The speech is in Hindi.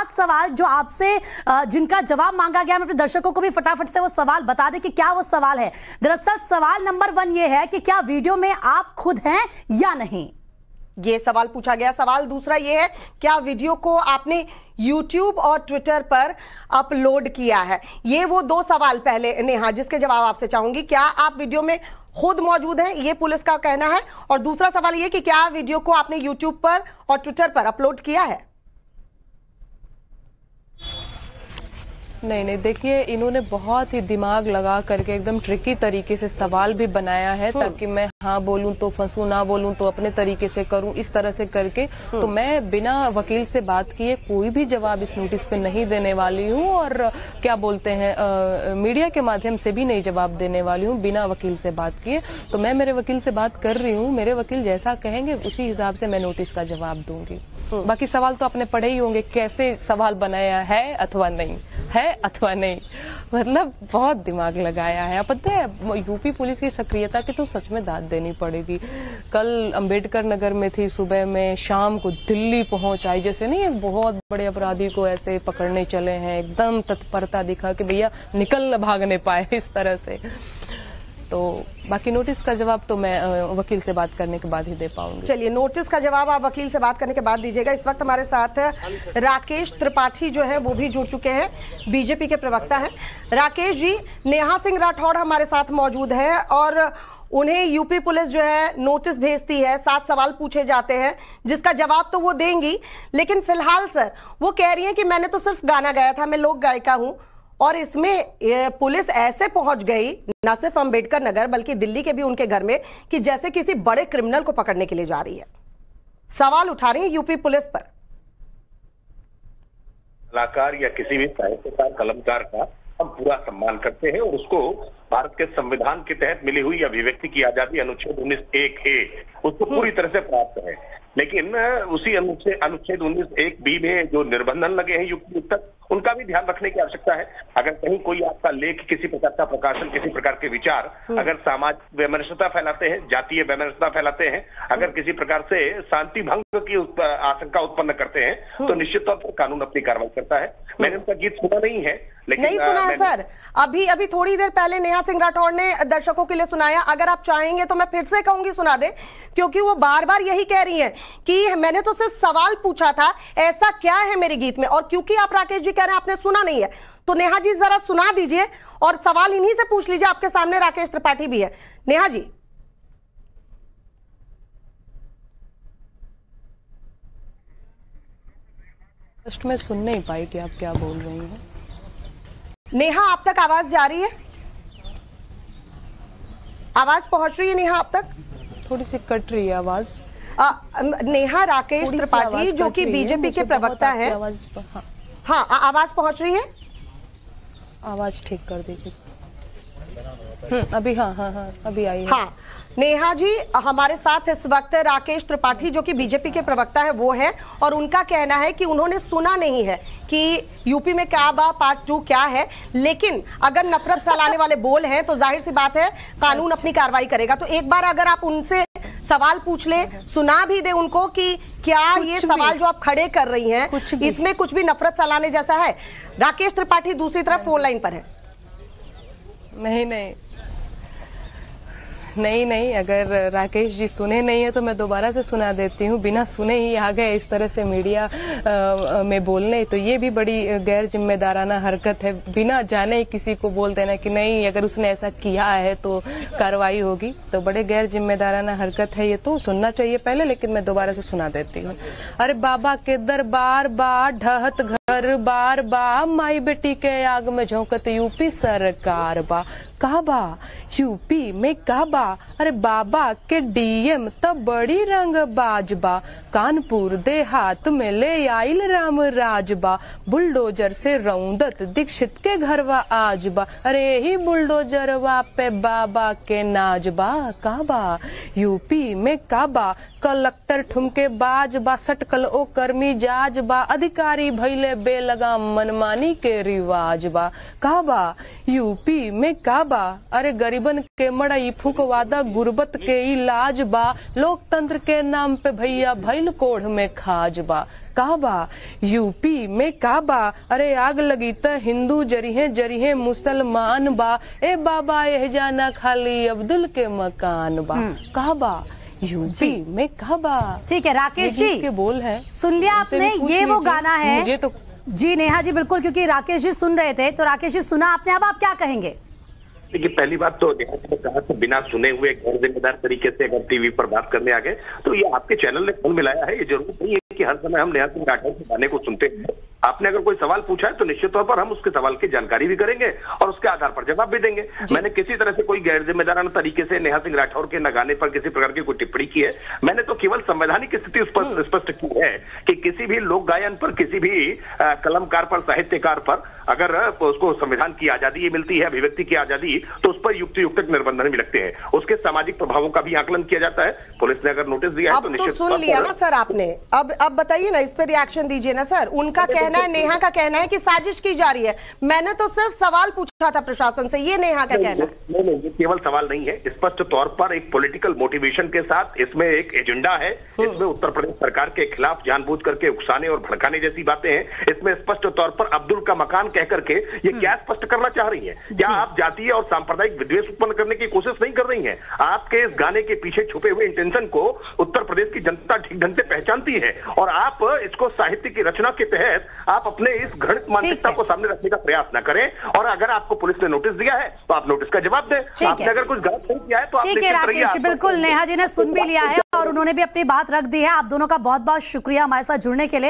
7 सवाल जो आपसे जिनका जवाब मांगा गया, मैं अपने दर्शकों को भी फटाफट से वो सवाल बता दें कि क्या वो सवाल है। दरअसल सवाल नंबर 1 ये है कि क्या वीडियो में आप खुद हैं या नहीं, ये सवाल पूछा गया। सवाल दूसरा ये है, क्या वीडियो को आपने YouTube और ट्विटर पर अपलोड किया है। ये वो 2 सवाल पहले नेहा जिसके जवाब आपसे चाहूंगी। क्या आप वीडियो में खुद मौजूद हैं, ये पुलिस का कहना है। और दूसरा सवाल ये कि क्या वीडियो को आपने YouTube पर और ट्विटर पर अपलोड किया है। नहीं, देखिए इन्होंने बहुत ही दिमाग लगा करके एकदम ट्रिकी तरीके से सवाल भी बनाया है ताकि मैं हाँ बोलूं तो फंसूं, ना बोलूं तो अपने तरीके से करूं, इस तरह से करके। तो मैं बिना वकील से बात किए कोई भी जवाब इस नोटिस पे नहीं देने वाली हूं और क्या बोलते हैं मीडिया के माध्यम से भी नहीं जवाब देने वाली हूं बिना वकील से बात किए। तो मैं मेरे वकील से बात कर रही हूँ, मेरे वकील जैसा कहेंगे उसी हिसाब से मैं नोटिस का जवाब दूंगी। बाकी सवाल तो आपने पढ़े ही होंगे, कैसे सवाल बनाया है अथवा नहीं है अथवा नहीं, मतलब बहुत दिमाग लगाया है। पता है यूपी पुलिस की सक्रियता की तो सच में दाद देनी पड़ेगी। कल अंबेडकर नगर में थी, सुबह में, शाम को दिल्ली पहुंच आई। जैसे नहीं एक बहुत बड़े अपराधी को ऐसे पकड़ने चले हैं, एकदम तत्परता दिखा कि भैया निकल न भागने पाए, इस तरह से। तो बाकी नोटिस का जवाब तो मैं वकील से बात करने के बाद ही दे पाऊंगी। चलिए, नोटिस का जवाब आप वकील से बात करने के बाद दीजिएगा। इस वक्त हमारे साथ राकेश त्रिपाठी जो है वो भी जुड़ चुके हैं, बीजेपी के प्रवक्ता हैं। राकेश जी, नेहा सिंह राठौड़ हमारे साथ मौजूद है और उन्हें यूपी पुलिस जो है नोटिस भेजती है, 7 सवाल पूछे जाते हैं जिसका जवाब तो वो देंगी, लेकिन फिलहाल सर वो कह रही है कि मैंने तो सिर्फ गाना गाया था, मैं लोक गायिका हूं। और इसमें पुलिस ऐसे पहुंच गई न सिर्फ अंबेडकर नगर बल्कि दिल्ली के भी उनके घर में कि जैसे किसी बड़े क्रिमिनल को पकड़ने के लिए जा रही है। सवाल उठा रही है यूपी पुलिस पर। कलाकार या किसी भी साहित्यकार, कलमकार का हम पूरा सम्मान करते हैं और उसको भारत के संविधान के तहत मिली हुई अभिव्यक्ति की आजादी अनुच्छेद 19(1)(a) उसको पूरी तरह से प्राप्त है। लेकिन उसी अनुच्छेद 19(1)(b) में जो निर्बंधन लगे हैं युक्त तक, उनका भी ध्यान रखने की आवश्यकता है। अगर कहीं कोई आपका लेख, किसी प्रकार का प्रकाशन, किसी प्रकार के विचार अगर सामाजिक वैमनस्यता फैलाते हैं, जातीय वैमनस्यता फैलाते हैं, अगर किसी प्रकार से शांति भंग की आशंका उत्पन्न करते हैं, तो निश्चित तौर पर कानून अपनी कार्रवाई करता है। मैंने उनका गीत सुना नहीं है, लेकिन नहीं सुना है सर। अभी थोड़ी देर पहले नेहा सिंह राठौड़ ने दर्शकों के लिए सुनाया। अगर आप चाहेंगे तो मैं फिर से कहूंगी सुना दे, क्योंकि वो बार बार यही कह रही हैं कि मैंने तो सिर्फ सवाल पूछा था, ऐसा क्या है मेरे गीत में। और क्योंकि आप राकेश जी कह रहे हैं आपने सुना नहीं है, तो नेहा जी जरा सुना दीजिए और सवाल इन्हीं से पूछ लीजिए। आपके सामने राकेश त्रिपाठी भी है। नेहा जी, फर्स्ट में सुन नहीं पाई कि आप क्या बोल रही हैं। नेहा आप तक आवाज जा रही है? आवाज पहुंच रही है नेहा आप तक? थोड़ी सी कट रही है आवाज। नेहा राकेश त्रिपाठी जो कि बीजेपी के प्रवक्ता है। हाँ, आवाज पहुंच रही है? आवाज ठीक कर दीजिए। अभी हाँ अभी आई है। हाँ, नेहा जी हमारे साथ इस वक्त राकेश त्रिपाठी जो कि बीजेपी के प्रवक्ता है वो है, और उनका कहना है कि उन्होंने सुना नहीं है कि यूपी में क्या बा पार्ट 2 क्या है, लेकिन अगर नफरत फैलाने वाले बोल हैं तो जाहिर सी बात है कानून अपनी कार्रवाई करेगा। तो एक बार अगर आप उनसे सवाल पूछ ले, सुना भी दे उनको कि क्या ये सवाल जो आप खड़े कर रही हैं इसमें कुछ भी नफरत फैलाने जैसा है। राकेश त्रिपाठी दूसरी तरफ फोन लाइन पर है। नहीं, अगर राकेश जी सुने नहीं है तो मैं दोबारा से सुना देती हूँ। बिना सुने ही आ गए इस तरह से मीडिया में बोलने, तो ये भी बड़ी गैर जिम्मेदाराना हरकत है। बिना जाने ही किसी को बोल देना कि नहीं अगर उसने ऐसा किया है तो कार्रवाई होगी, तो बड़े गैर जिम्मेदाराना हरकत है ये। तो सुनना चाहिए पहले, लेकिन मैं दोबारा से सुना देती हूँ। अरे बाबा के दरबार बा, ढहत घर बार बा, माई बेटी के आग में झोंकत यूपी सरकार बा। काबा यूपी में काबा, अरे बाबा के डीएम तब बड़ी रंग बाजबा, कानपुर देहात में ले आइल राम राजबा, बुलडोजर से रौंदत दीक्षित के घरवा आजबा, अरे ही बुलडोजरवा पे बाबा के नाजबा। काबा यूपी में काबा, कलेक्टर ठुमके बाज बा, सटकल ओ कर्मी जाज बा, अधिकारी भैले बेलगाम मनमानी के रिवाज बा। का बा यूपी में का बा, अरे गरीबन के मड़ई फुकवादा गुर्बत के इलाज बा, लोकतंत्र के नाम पे भैया भैल कोढ़ में खाज बा। का बा यूपी में का बा, अरे आग लगी त हिंदू जरिहे मुसलमान बा, ए बाबा यह जाना खाली अब्दुल के मकान बा। का बा यूपी में का बा। ठीक है राकेश जी के बोल है, सुन लिया आपने, ये वो गाना है। मुझे तो जी नेहा जी बिल्कुल, क्योंकि राकेश जी सुन रहे थे, तो राकेश जी सुना आपने, अब आप क्या कहेंगे? देखिए पहली बात तो नेहा जी ने कहा कि बिना सुने हुए गैर जिम्मेदार तरीके से अगर टीवी पर बात करने आ गए तो ये आपके चैनल ने फोन मिलाया है। ये जरूर नहीं है कि हर समय हम नेहा सिंह राठौर के गाने को सुनते हैं। आपने अगर कोई सवाल पूछा है तो निश्चित तौर पर हम उसके सवाल की जानकारी भी करेंगे और उसके आधार पर जवाब भी देंगे। मैंने किसी तरह से कोई गैर जिम्मेदाराना तरीके से नेहा सिंह राठौर के न गाने पर किसी प्रकार की कोई टिप्पणी की है? मैंने तो केवल संवैधानिक स्थिति स्पष्ट की है कि किसी भी लोक गायन पर, किसी भी कलमकार पर, साहित्यकार पर अगर उसको संविधान की आजादी मिलती है, अभिव्यक्ति की आजादी, तो उस पर युक्त निर्बंधन भी लगते हैं। उसके सामाजिक प्रभावों का भी आकलन किया जाता है। पुलिस ने अगर नोटिस दिया है तो निश्चित सुन लिया ना सर आपने, अब बताइए ना, इस पर रिएक्शन दीजिए ना सर। उनका कहना है, नेहा का कहना है कि साजिश की जा रही है। मैंने तो सिर्फ सवाल पूछा था प्रशासन से, ये नेहा का कहना है। नहीं, ये केवल सवाल नहीं है, स्पष्ट तौर पर एक पॉलिटिकल मोटिवेशन के साथ इसमें एक एजेंडा है। इसमें उत्तर प्रदेश सरकार के खिलाफ जानबूझ करके उकसाने और भड़काने जैसी बातें हैं। इसमें स्पष्ट तौर पर अब्दुल का मकान कह करके ये क्या स्पष्ट करना चाह रही है? क्या आप जातीय और सांप्रदायिक विद्वेष उत्पन्न करने की कोशिश नहीं कर रही हैं? आपके इस गाने के पीछे छुपे हुए इंटेंशन को उत्तर प्रदेश की जनता ठीक ढंग से पहचानती है और आप इसको साहित्य की रचना के तहत आप अपने इस घृणित मानसिकता को सामने रखने का प्रयास न करें। और अगर आपको पुलिस ने नोटिस दिया है तो आप नोटिस का जवाब दें। आपने अगर कुछ गलत नहीं किया है तो आप ठीक है राकेश, बिल्कुल नेहा जी ने सुन भी लिया है और उन्होंने भी अपनी बात रख दी है। आप दोनों का बहुत बहुत शुक्रिया हमारे साथ जुड़ने के लिए।